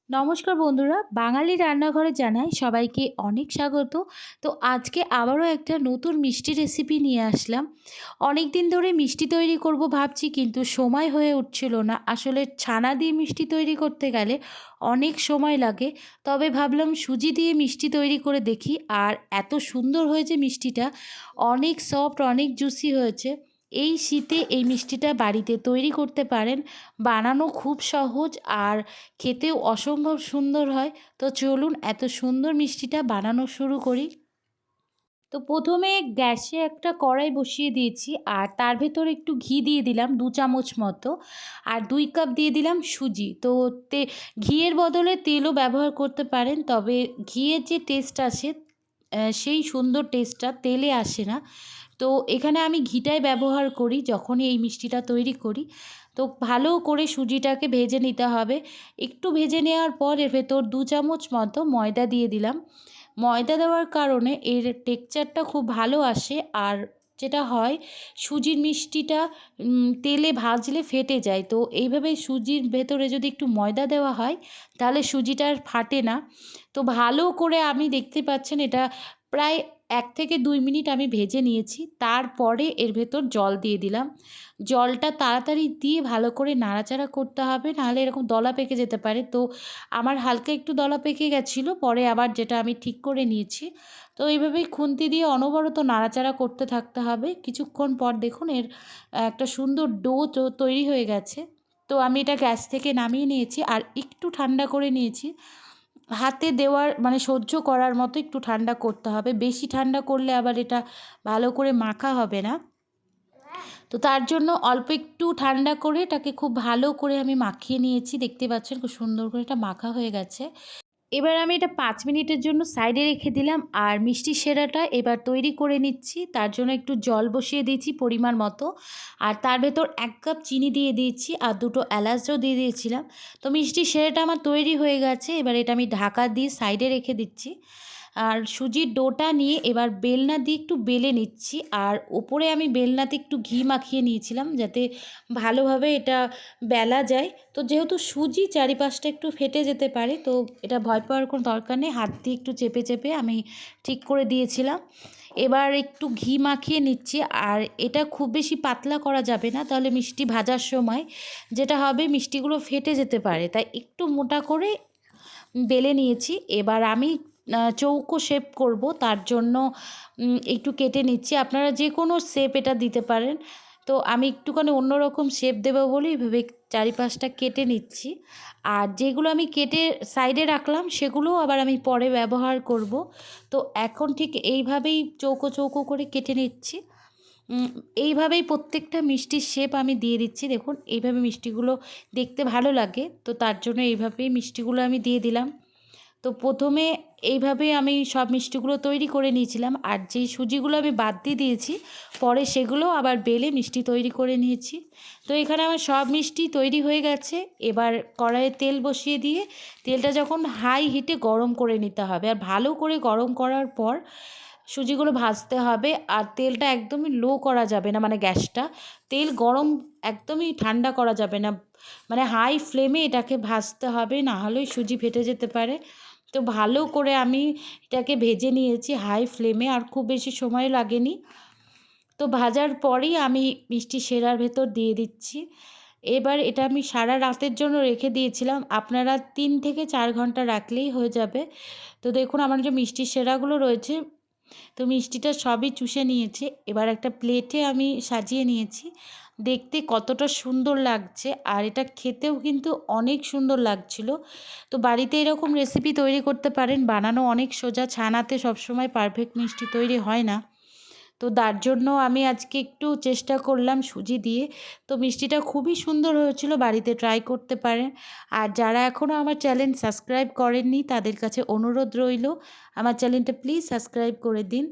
নমস্কার বন্ধুরা, বাঙালি রান্নাঘরে জানাই সবাইকে অনেক স্বাগত। তো আজকে আবারও একটা নতুন মিষ্টি রেসিপি নিয়ে আসলাম। অনেক দিন ধরে মিষ্টি তৈরি করব ভাবছি, কিন্তু সময় হয়ে উঠছিল না। আসলে ছানা দিয়ে মিষ্টি তৈরি করতে গেলে অনেক সময় লাগে। তবে ভাবলাম সুজি দিয়ে মিষ্টি তৈরি করে দেখি। আর এত সুন্দর হয়েছে মিষ্টিটা, অনেক সফট, অনেক জুসি হয়েছে। এই শীতে এই মিষ্টিটা বাড়িতে তৈরি করতে পারেন। বানানো খুব সহজ আর খেতেও অসম্ভব সুন্দর হয়। তো চলুন এত সুন্দর মিষ্টিটা বানানো শুরু করি। তো প্রথমে গ্যাসে একটা কড়াই বসিয়ে দিয়েছি, আর তার ভেতর একটু ঘি দিয়ে দিলাম 2 চামচ মতো, আর 2 কাপ দিয়ে দিলাম সুজি। তো ঘিয়ের বদলে তেলও ব্যবহার করতে পারেন, তবে ঘিয়ের যে টেস্ট আসে সেই সুন্দর টেস্টটা তেলে আসে না। তো এখানে আমি ঘিটাই ব্যবহার করি যখনই এই মিষ্টিটা তৈরি করি। তো ভালো করে সুজিটাকে ভেজে নিতে হবে। একটু ভেজে নেওয়ার পর এর ভেতর 2 চামচ মতো ময়দা দিয়ে দিলাম। ময়দা দেওয়ার কারণে এর টেক্সচারটা খুব ভালো আসে। আর যেটা হয়, সুজির মিষ্টিটা তেলে ভাজলে ফেটে যায়। তো এইভাবে সুজির ভেতরে যদি একটু ময়দা দেওয়া হয় তাহলে সুজিটা আর ফাটে না। তো ভালো করে আমি দেখতে পাচ্ছেন এটা প্রায় 1 থেকে 2 মিনিট আমি ভেজে নিয়েছি। তারপরে এর ভেতর জল দিয়ে দিলাম। জলটা তাড়াতাড়ি দিয়ে ভালো করে নাড়াচাড়া করতে হবে, নাহলে এরকম দলা পেকে যেতে পারে। তো আমার হালকা একটু দলা পেকে গেছিলো, পরে আবার যেটা আমি ঠিক করে নিয়েছি। তো এইভাবেই খুন্তি দিয়ে অনবরত নাড়াচাড়া করতে থাকতে হবে। কিছুক্ষণ পর দেখুন এর একটা সুন্দর ডো তৈরি হয়ে গেছে। তো আমি এটা গ্যাস থেকে নামিয়ে নিয়েছি আর একটু ঠান্ডা করে নিয়েছি। হাতে দেওয়ার মানে সহ্য করার মতো একটু ঠান্ডা করতে হবে। বেশি ঠান্ডা করলে আবার এটা ভালো করে মাখা হবে না। তো তার জন্য অল্প একটু ঠান্ডা করে এটাকে খুব ভালো করে আমি মাখিয়ে নিয়েছি। দেখতে পাচ্ছেন খুব সুন্দর করে এটা মাখা হয়ে গেছে। এবার আমি এটা 5 মিনিটের জন্য সাইডে রেখে দিলাম। আর মিষ্টির শিরাটা এবার তৈরি করে নিচ্ছি। তার জন্য একটু জল বসিয়ে দিয়েছি পরিমাণ মতো, আর তার ভেতর 1 কাপ চিনি দিয়ে দিয়েছি, আর 2টো এলাচও দিয়ে দিয়েছিলাম। তো মিষ্টির শিরাটা আমার তৈরি হয়ে গেছে। এবার এটা আমি ঢাকা দিয়ে সাইডে রেখে দিচ্ছি। আর সুজির ডোটা নিয়ে এবার বেলনা দিয়ে একটু বেলে নিচ্ছি। আর ওপরে আমি বেলনাতে একটু ঘি মাখিয়ে নিয়েছিলাম যাতে ভালোভাবে এটা বেলা যায়। তো যেহেতু সুজি চারিপাশটা একটু ফেটে যেতে পারে, তো এটা ভয় পাওয়ার কোনো দরকার নেই। হাত দিয়ে একটু চেপে চেপে আমি ঠিক করে দিয়েছিলাম। এবার একটু ঘি মাখিয়ে নিচ্ছি। আর এটা খুব বেশি পাতলা করা যাবে না, তাহলে মিষ্টি ভাজার সময় যেটা হবে মিষ্টিগুলো ফেটে যেতে পারে। তাই একটু মোটা করে বেলে নিয়েছি। এবার আমি চৌকো শেপ করব, তার জন্য একটু কেটে নিচ্ছি। আপনারা যে কোনো শেপ এটা দিতে পারেন। তো আমি একটুখানি অন্যরকম শেপ দেবো বলে এইভাবে চারিপাশটা কেটে নিচ্ছি। আর যেগুলো আমি কেটে সাইডে রাখলাম সেগুলোও আবার আমি পরে ব্যবহার করব। তো এখন ঠিক এইভাবেই চৌকো চৌকো করে কেটে নিচ্ছি। এইভাবেই প্রত্যেকটা মিষ্টির শেপ আমি দিয়ে দিচ্ছি। দেখুন এইভাবে মিষ্টিগুলো দেখতে ভালো লাগে, তো তার জন্য এইভাবেই মিষ্টিগুলো আমি দিয়ে দিলাম। তো প্রথমে এইভাবে আমি সব মিষ্টিগুলো তৈরি করে নিয়েছিলাম। আর যেই সুজিগুলো আমি বাদ দিয়ে দিয়েছি পরে সেগুলো আবার বেলে মিষ্টি তৈরি করে নিয়েছি। তো এখানে আমার সব মিষ্টি তৈরি হয়ে গেছে। এবার কড়াইয়ে তেল বসিয়ে দিয়ে তেলটা যখন হাই হিটে গরম করে নিতে হবে, আর ভালো করে গরম করার পর সুজিগুলো ভাজতে হবে। আর তেলটা একদমই লো করা যাবে না, মানে গ্যাসটা তেল গরম একদমই ঠান্ডা করা যাবে না, মানে হাই ফ্লেমে এটাকে ভাজতে হবে, না হলেই সুজি ফেটে যেতে পারে। তো ভালো করে আমি এটাকে ভেজে নিয়েছি হাই ফ্লেমে, আর খুব বেশি সময় লাগেনি। তো ভাজার পরেই আমি মিষ্টি শিরার ভেতর দিয়ে দিচ্ছি। এবার এটা আমি সারা রাতের জন্য রেখে দিয়েছিলাম। আপনারা 3 থেকে 4 ঘন্টা রাখলেই হয়ে যাবে। তো দেখুন আমার যে মিষ্টির শিরাগুলো রয়েছে, তো মিষ্টিটা সবই চুষে নিয়েছে। এবার একটা প্লেটে আমি সাজিয়ে নিয়েছি। দেখতে কতটা সুন্দর লাগছে, আর এটা খেতেও কিন্তু অনেক সুন্দর লাগছিল। তো বাড়িতে এরকম রেসিপি তৈরি করতে পারেন, বানানো অনেক সোজা। ছানাতে সবসময় পারফেক্ট মিষ্টি তৈরি হয় না। তো তার জন্য আমি আজকে একটু চেষ্টা করলাম সুজি দিয়ে। তো মিষ্টিটা খুবই সুন্দর হয়েছিল, বাড়িতে ট্রাই করতে পারেন। আর যারা এখনও আমার চ্যানেল সাবস্ক্রাইব করেননি তাদের কাছে অনুরোধ রইল আমার চ্যানেলটা প্লিজ সাবস্ক্রাইব করে দিন।